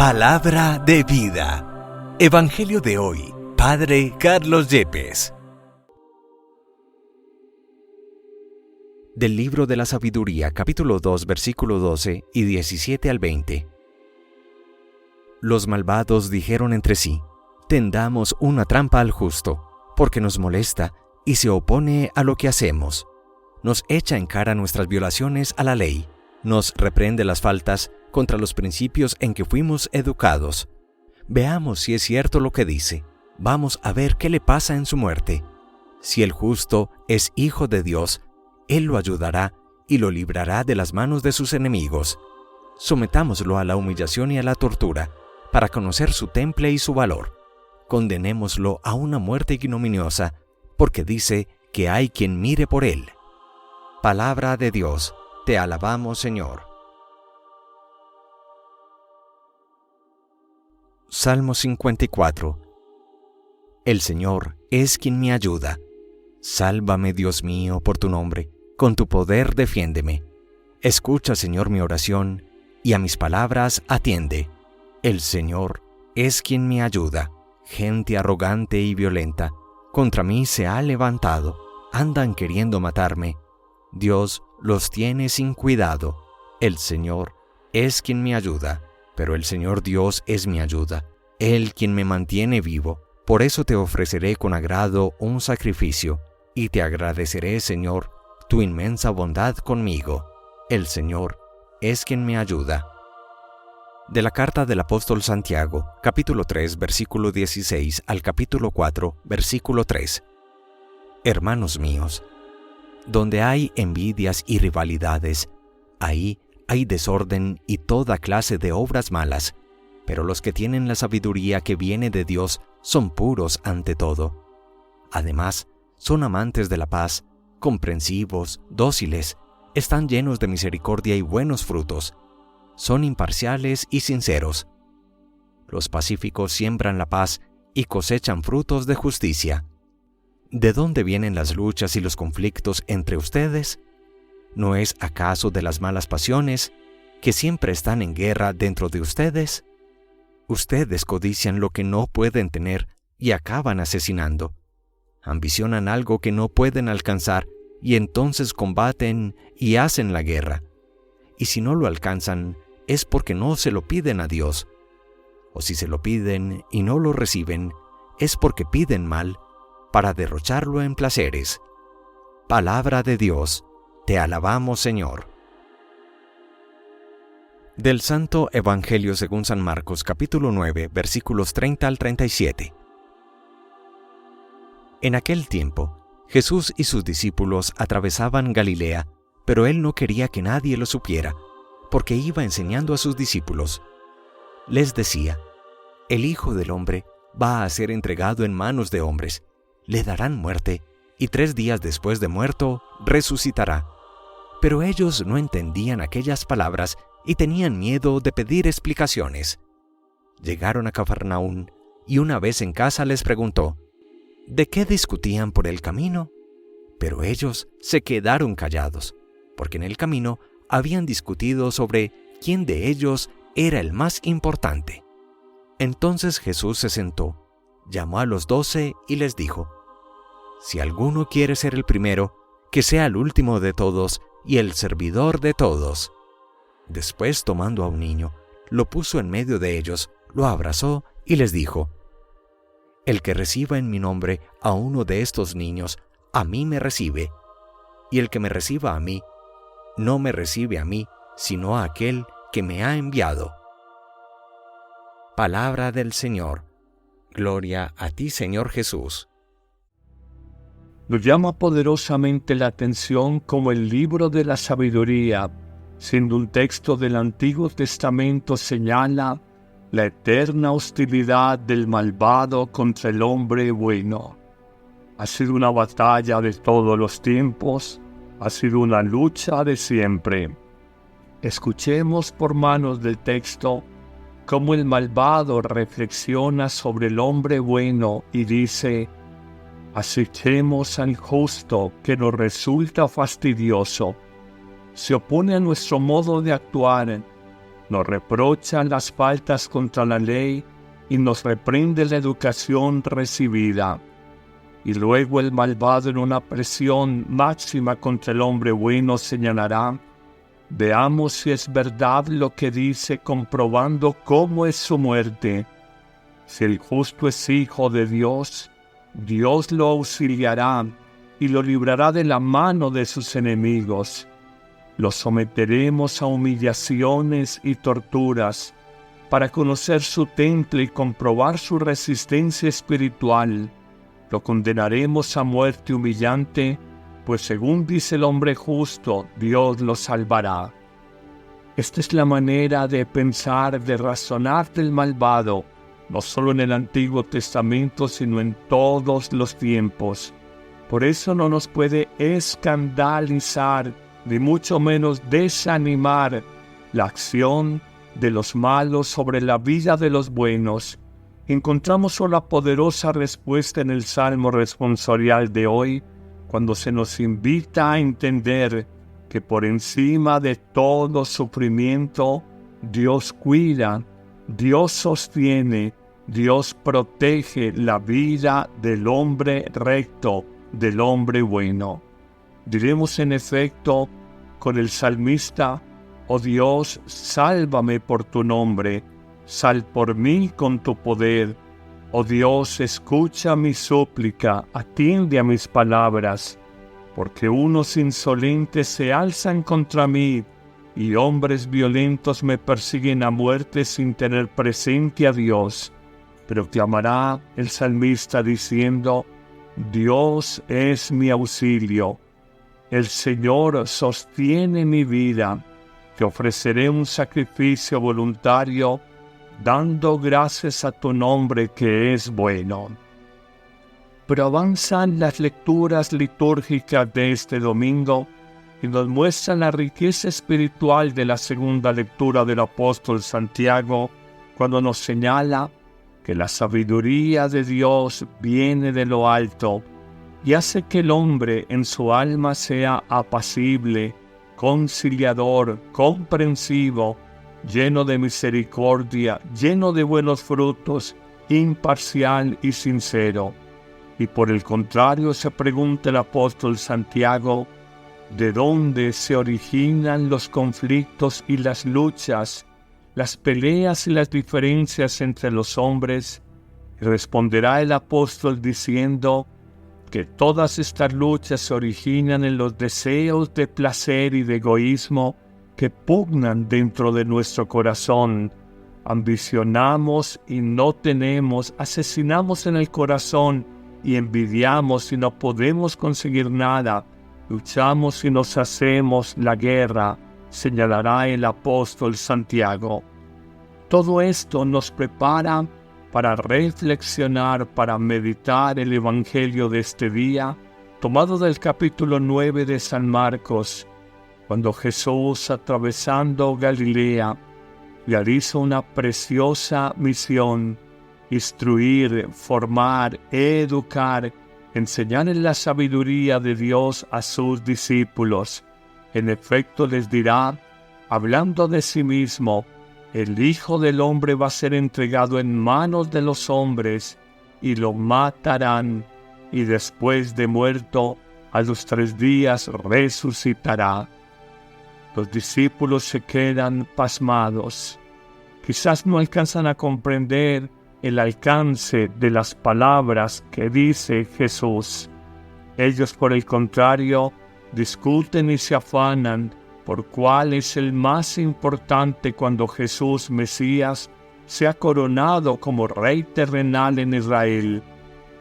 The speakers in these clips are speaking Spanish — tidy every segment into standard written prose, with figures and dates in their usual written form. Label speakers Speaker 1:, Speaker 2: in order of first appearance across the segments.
Speaker 1: Palabra de vida. Evangelio de hoy. Padre Carlos Yepes. Del libro de la sabiduría, capítulo 2, versículo 12 y 17 al 20. Los malvados dijeron entre sí: tendamos una trampa al justo, porque nos molesta y se opone a lo que hacemos. Nos echa en cara nuestras violaciones a la ley, nos reprende las faltas contra los principios en que fuimos educados. Veamos si es cierto lo que dice. Vamos a ver qué le pasa en su muerte. Si el justo es hijo de Dios, Él lo ayudará y lo librará de las manos de sus enemigos. Sometámoslo a la humillación y a la tortura, para conocer su temple y su valor. Condenémoslo a una muerte ignominiosa, porque dice que hay quien mire por él. Palabra de Dios, te alabamos, Señor. Salmo 54. El Señor es quien me ayuda. Sálvame, Dios mío, por tu nombre, con tu poder defiéndeme. Escucha, Señor, mi oración, y a mis palabras atiende. El Señor es quien me ayuda. Gente arrogante y violenta contra mí se ha levantado, andan queriendo matarme. Dios los tiene sin cuidado. El Señor es quien me ayuda, pero el Señor Dios es mi ayuda, Él quien me mantiene vivo. Por eso te ofreceré con agrado un sacrificio, y te agradeceré, Señor, tu inmensa bondad conmigo. El Señor es quien me ayuda. De la carta del apóstol Santiago, capítulo 3, versículo 16 al capítulo 4, versículo 3. Hermanos míos, donde hay envidias y rivalidades, ahí hay desorden y toda clase de obras malas, pero los que tienen la sabiduría que viene de Dios son puros ante todo. Además, son amantes de la paz, comprensivos, dóciles, están llenos de misericordia y buenos frutos, son imparciales y sinceros. Los pacíficos siembran la paz y cosechan frutos de justicia. ¿De dónde vienen las luchas y los conflictos entre ustedes? ¿No es acaso de las malas pasiones que siempre están en guerra dentro de ustedes? Ustedes codician lo que no pueden tener y acaban asesinando. Ambicionan algo que no pueden alcanzar y entonces combaten y hacen la guerra. Y si no lo alcanzan, es porque no se lo piden a Dios. O si se lo piden y no lo reciben, es porque piden mal, para derrocharlo en placeres. Palabra de Dios, te alabamos, Señor. Del Santo Evangelio según San Marcos, capítulo 9, versículos 30 al 37. En aquel tiempo, Jesús y sus discípulos atravesaban Galilea, pero él no quería que nadie lo supiera, porque iba enseñando a sus discípulos. Les decía: el Hijo del Hombre va a ser entregado en manos de hombres, le darán muerte, y 3 días después de muerto, resucitará. Pero ellos no entendían aquellas palabras y tenían miedo de pedir explicaciones. Llegaron a Cafarnaún, y una vez en casa les preguntó: ¿de qué discutían por el camino? Pero ellos se quedaron callados, porque en el camino habían discutido sobre quién de ellos era el más importante. Entonces Jesús se sentó, llamó a los 12 y les dijo: si alguno quiere ser el primero, que sea el último de todos y el servidor de todos. Después, tomando a un niño, lo puso en medio de ellos, lo abrazó y les dijo: el que reciba en mi nombre a uno de estos niños, a mí me recibe, y el que me reciba a mí, no me recibe a mí, sino a aquel que me ha enviado. Palabra del Señor. Gloria a ti, Señor Jesús.
Speaker 2: Nos llama poderosamente la atención como el libro de la sabiduría, siendo un texto del Antiguo Testamento, señala la eterna hostilidad del malvado contra el hombre bueno. Ha sido una batalla de todos los tiempos, ha sido una lucha de siempre. Escuchemos por manos del texto cómo el malvado reflexiona sobre el hombre bueno y dice: acechemos al justo que nos resulta fastidioso. Se opone a nuestro modo de actuar, nos reprocha las faltas contra la ley y nos reprende la educación recibida. Y luego el malvado, en una presión máxima contra el hombre bueno, señalará: veamos si es verdad lo que dice, comprobando cómo es su muerte. Si el justo es hijo de Dios, Dios lo auxiliará y lo librará de la mano de sus enemigos. Lo someteremos a humillaciones y torturas para conocer su temple y comprobar su resistencia espiritual. Lo condenaremos a muerte humillante, pues según dice el hombre justo, Dios lo salvará. Esta es la manera de pensar, de razonar del malvado, no solo en el Antiguo Testamento, sino en todos los tiempos. Por eso no nos puede escandalizar, ni mucho menos desanimar, la acción de los malos sobre la vida de los buenos. Encontramos una poderosa respuesta en el Salmo responsorial de hoy, cuando se nos invita a entender que por encima de todo sufrimiento, Dios cuida, Dios sostiene, Dios protege la vida del hombre recto, del hombre bueno. Diremos en efecto con el salmista: oh Dios, sálvame por tu nombre, sal por mí con tu poder. Oh Dios, escucha mi súplica, atiende a mis palabras, porque unos insolentes se alzan contra mí, y hombres violentos me persiguen a muerte sin tener presente a Dios. Pero clamará el salmista diciendo: Dios es mi auxilio. El Señor sostiene mi vida. Te ofreceré un sacrificio voluntario, dando gracias a tu nombre que es bueno. Pero avanzan las lecturas litúrgicas de este domingo y nos muestran la riqueza espiritual de la segunda lectura del apóstol Santiago, cuando nos señala que la sabiduría de Dios viene de lo alto y hace que el hombre en su alma sea apacible, conciliador, comprensivo, lleno de misericordia, lleno de buenos frutos, imparcial y sincero. Y por el contrario, se pregunta el apóstol Santiago: ¿de dónde se originan los conflictos y las luchas, las peleas y las diferencias entre los hombres? Y responderá el apóstol diciendo que todas estas luchas se originan en los deseos de placer y de egoísmo que pugnan dentro de nuestro corazón. Ambicionamos y no tenemos, asesinamos en el corazón y envidiamos y no podemos conseguir nada, luchamos y nos hacemos la guerra, señalará el apóstol Santiago. Todo esto nos prepara para reflexionar, para meditar el Evangelio de este día, tomado del capítulo 9 de San Marcos, cuando Jesús, atravesando Galilea, realiza una preciosa misión: instruir, formar, educar, enseñar en la sabiduría de Dios a sus discípulos. En efecto les dirá, hablando de sí mismo: el Hijo del Hombre va a ser entregado en manos de los hombres, y lo matarán, y después de muerto, a los 3 días resucitará. Los discípulos se quedan pasmados. Quizás no alcanzan a comprender el alcance de las palabras que dice Jesús. Ellos, por el contrario, discuten y se afanan por cuál es el más importante cuando Jesús, Mesías, sea coronado como Rey terrenal en Israel.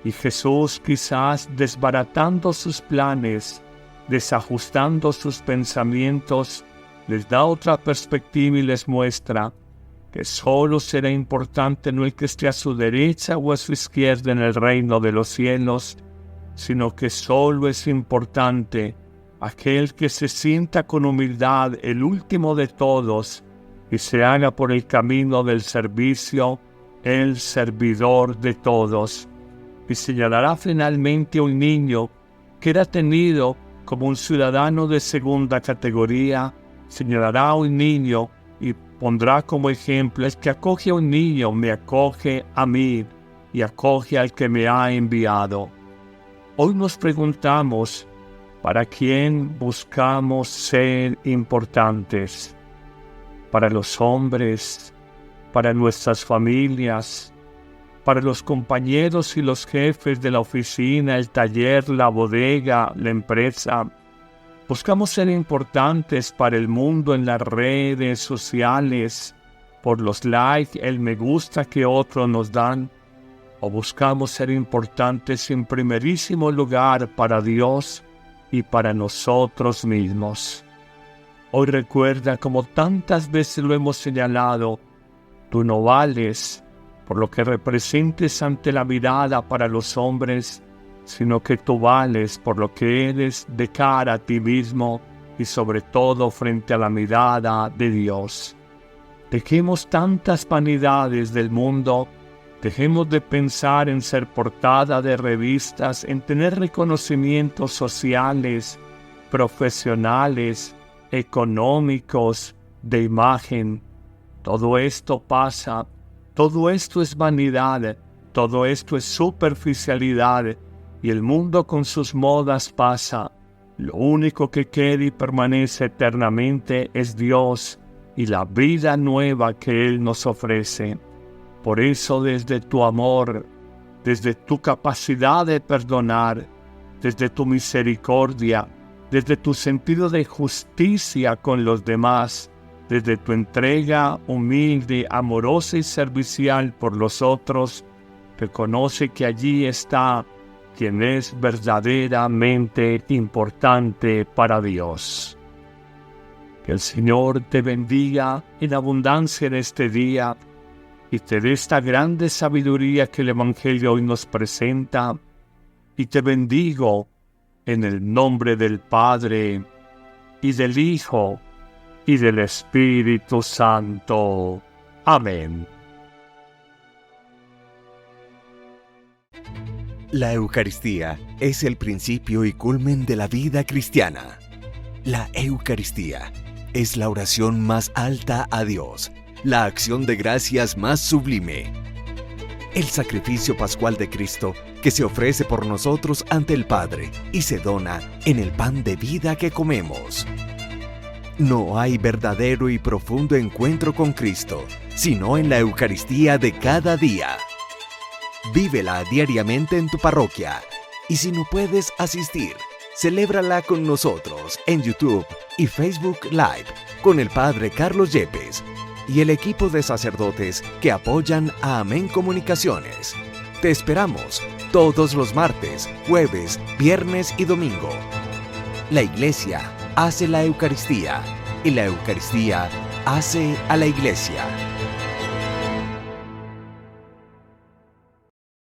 Speaker 2: Y Jesús, quizás desbaratando sus planes, desajustando sus pensamientos, les da otra perspectiva y les muestra que solo será importante no el que esté a su derecha o a su izquierda en el reino de los cielos, sino que solo es importante aquel que se sienta con humildad el último de todos y se haga por el camino del servicio el servidor de todos. Y señalará finalmente a un niño que era tenido como un ciudadano de segunda categoría, señalará a un niño y pondrá como ejemplo: el que acoge a un niño me acoge a mí y acoge al que me ha enviado. Hoy nos preguntamos, ¿para quién buscamos ser importantes? ¿Para los hombres? ¿Para nuestras familias? ¿Para los compañeros y los jefes de la oficina, el taller, la bodega, la empresa? ¿Buscamos ser importantes para el mundo en las redes sociales, por los likes, el me gusta que otros nos dan? ¿O buscamos ser importantes en primerísimo lugar para Dios y para nosotros mismos? Hoy recuerda, como tantas veces lo hemos señalado, tú no vales por lo que representes ante la mirada para los hombres, sino que tú vales por lo que eres de cara a ti mismo y sobre todo frente a la mirada de Dios. Dejemos tantas vanidades del mundo, dejemos de pensar en ser portada de revistas, en tener reconocimientos sociales, profesionales, económicos, de imagen. Todo esto pasa, todo esto es vanidad, todo esto es superficialidad, y el mundo con sus modas pasa. Lo único que queda y permanece eternamente es Dios y la vida nueva que Él nos ofrece. Por eso, desde tu amor, desde tu capacidad de perdonar, desde tu misericordia, desde tu sentido de justicia con los demás, desde tu entrega humilde, amorosa y servicial por los otros, reconoce que allí está quien es verdaderamente importante para Dios. Que el Señor te bendiga en abundancia en este día y te dé esta grande sabiduría que el Evangelio hoy nos presenta, y te bendigo en el nombre del Padre, y del Hijo, y del Espíritu Santo. Amén.
Speaker 1: La Eucaristía es el principio y culmen de la vida cristiana. La Eucaristía es la oración más alta a Dios, la acción de gracias más sublime, el sacrificio pascual de Cristo que se ofrece por nosotros ante el Padre y se dona en el pan de vida que comemos. No hay verdadero y profundo encuentro con Cristo, sino en la Eucaristía de cada día. Vívela diariamente en tu parroquia, y si no puedes asistir, celébrala con nosotros en YouTube y Facebook Live con el Padre Carlos Yepes y el equipo de sacerdotes que apoyan a Amén Comunicaciones. Te esperamos todos los martes, jueves, viernes y domingo. La Iglesia hace la Eucaristía y la Eucaristía hace a la Iglesia.